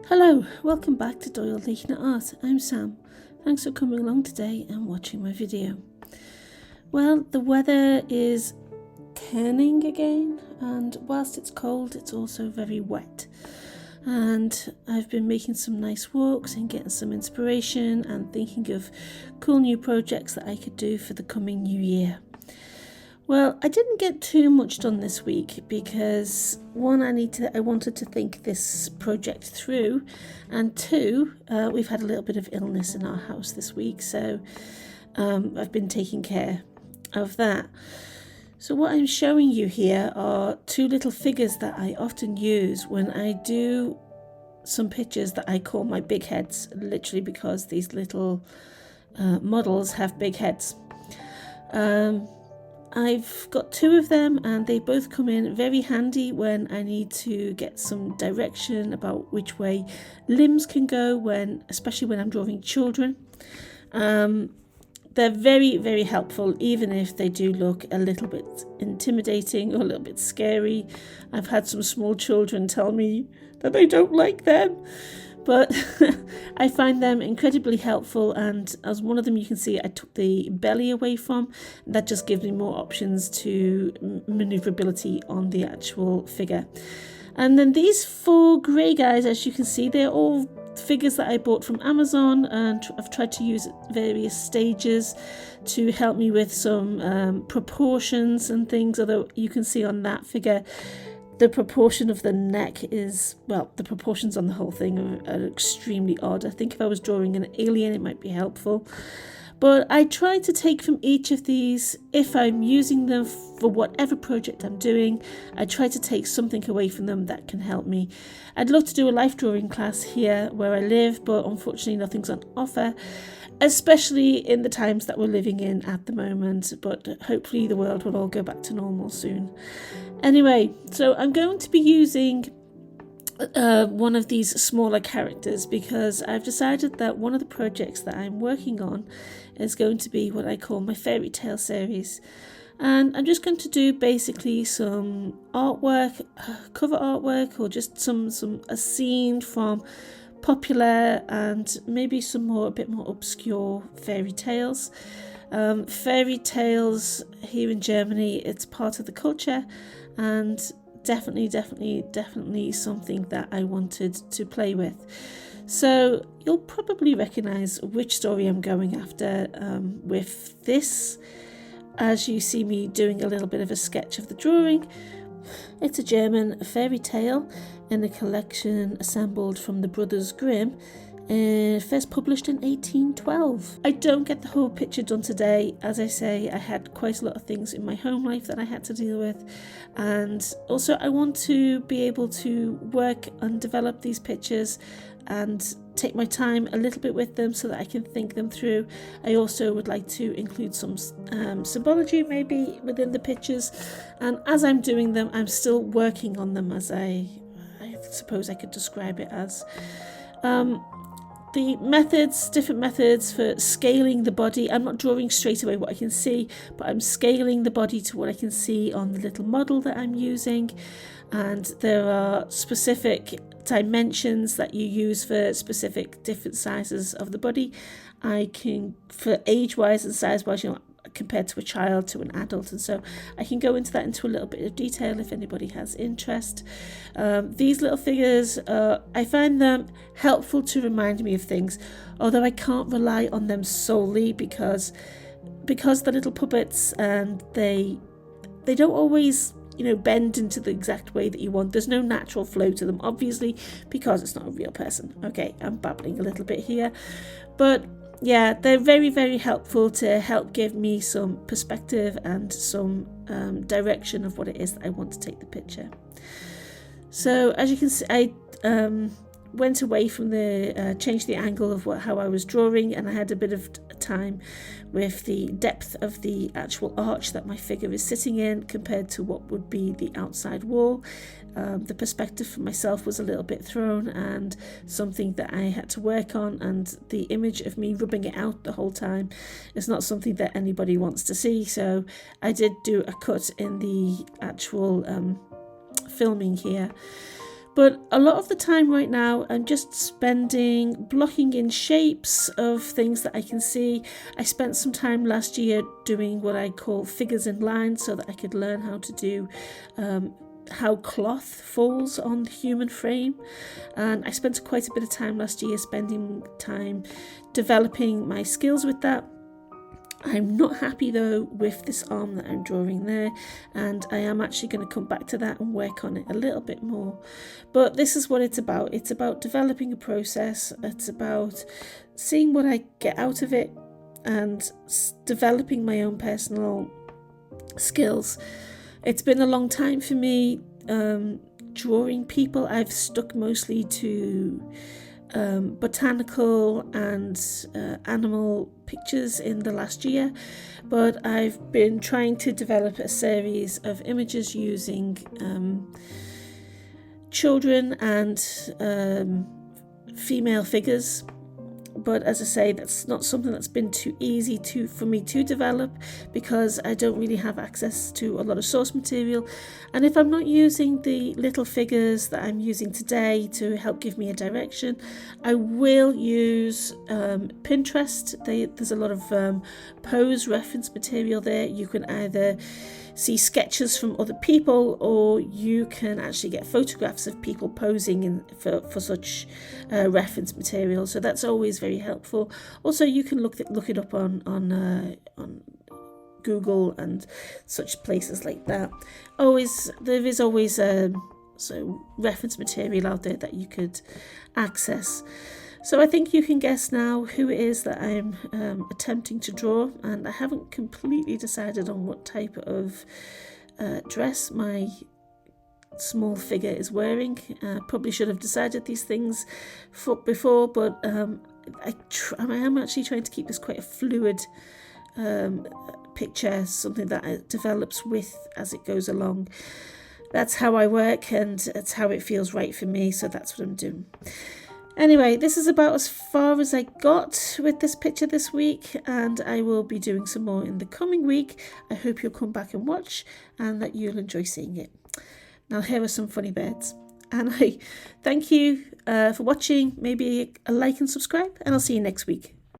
Hello, welcome back to Doyle.Lechner Art. I'm Sam. Thanks for coming along today and watching my video. Well, the weather is turning again, and whilst it's cold, it's also very wet. And I've been making some nice walks and getting some inspiration and thinking of cool new projects that I could do for the coming new year. Well, I didn't get too much done this week because one, I wanted to think this project through, and two, we've had a little bit of illness in our house this week, so I've been taking care of that. So what I'm showing you here are two little figures that I often use when I do some pictures that I call my big heads, literally because these little models have big heads. I've got two of them and they both come in very handy when I need to get some direction about which way limbs can go, especially when I'm drawing children. They're very, very helpful, even if they do look a little bit intimidating or a little bit scary. I've had some small children tell me that they don't like them, but I find them incredibly helpful, and as one of them you can see I took the belly away from. That just gives me more options to maneuverability on the actual figure. And then these four grey guys, as you can see, they're all figures that I bought from Amazon, and I've tried to use at various stages to help me with some proportions and things, although you can see on that figure the proportion of the neck is, well, the proportions on the whole thing are extremely odd. I think if I was drawing an alien it might be helpful. But I try to take from each of these, if I'm using them for whatever project I'm doing, I try to take something away from them that can help me. I'd love to do a life drawing class here where I live, but unfortunately nothing's on offer, especially in the times that we're living in at the moment, but hopefully the world will all go back to normal soon. Anyway, so I'm going to be using one of these smaller characters because I've decided that one of the projects that I'm working on is going to be what I call my fairy tale series, and I'm just going to do basically some artwork, cover artwork, or just a scene from popular and maybe a bit more obscure fairy tales. Fairy tales here in Germany, it's part of the culture, and definitely something that I wanted to play with. So you'll probably recognize which story I'm going after with this, as you see me doing a little bit of a sketch of the drawing. It's a German fairy tale in a collection assembled from the Brothers Grimm, first published in 1812. I don't get the whole picture done today. As I say, I had quite a lot of things in my home life that I had to deal with, and also I want to be able to work and develop these pictures and take my time a little bit with them so that I can think them through. I also would like to include some symbology maybe within the pictures, and as I'm doing them I'm still working on them, as I suppose I could describe it as. The different methods for scaling the body. I'm not drawing straight away what I can see, but I'm scaling the body to what I can see on the little model that I'm using. And there are specific dimensions that you use for specific different sizes of the body. I can, for age-wise and size-wise, compared to a child to an adult, and so I can go into that into a little bit of detail if anybody has interest. These little figures, I find them helpful to remind me of things, although I can't rely on them solely because they're little puppets and they don't always bend into the exact way that you want. There's no natural flow to them, obviously, because it's not a real person. Okay, I'm babbling a little bit here, but yeah, they're very, very helpful to help give me some perspective and some direction of what it is that I want to take the picture. So as you can see, I went away from changed the angle of how I was drawing, and I had a bit of time with the depth of the actual arch that my figure is sitting in compared to what would be the outside wall. The perspective for myself was a little bit thrown and something that I had to work on, and the image of me rubbing it out the whole time is not something that anybody wants to see, so I did do a cut in the actual filming here. But a lot of the time right now, I'm just spending blocking in shapes of things that I can see. I spent some time last year doing what I call figures and lines so that I could learn how to do how cloth falls on the human frame. And I spent quite a bit of time last year spending time developing my skills with that. I'm not happy though with this arm that I'm drawing there, and I am actually going to come back to that and work on it a little bit more. But this is what it's about. It's about developing a process. It's about seeing what I get out of it and developing my own personal skills. It's been a long time for me drawing people. I've stuck mostly to botanical and animal pictures in the last year, but I've been trying to develop a series of images using children and female figures. But as I say, that's not something that's been too easy for me to develop because I don't really have access to a lot of source material. And if I'm not using the little figures that I'm using today to help give me a direction, I will use Pinterest. There's a lot of pose reference material there. You can either see sketches from other people, or you can actually get photographs of people posing for such reference material. So that's always very helpful. Also, you can look it up on Google and such places like that. There is always so reference material out there that you could access. So I think you can guess now who it is that I'm attempting to draw, and I haven't completely decided on what type of dress my small figure is wearing. Probably should have decided these things before, but I am actually trying to keep this quite a fluid picture, something that it develops with as it goes along. That's how I work, and it's how it feels right for me, so that's what I'm doing. Anyway, this is about as far as I got with this picture this week, and I will be doing some more in the coming week. I hope you'll come back and watch and that you'll enjoy seeing it. Now, here are some funny birds. And I thank you for watching. Maybe a like and subscribe, and I'll see you next week.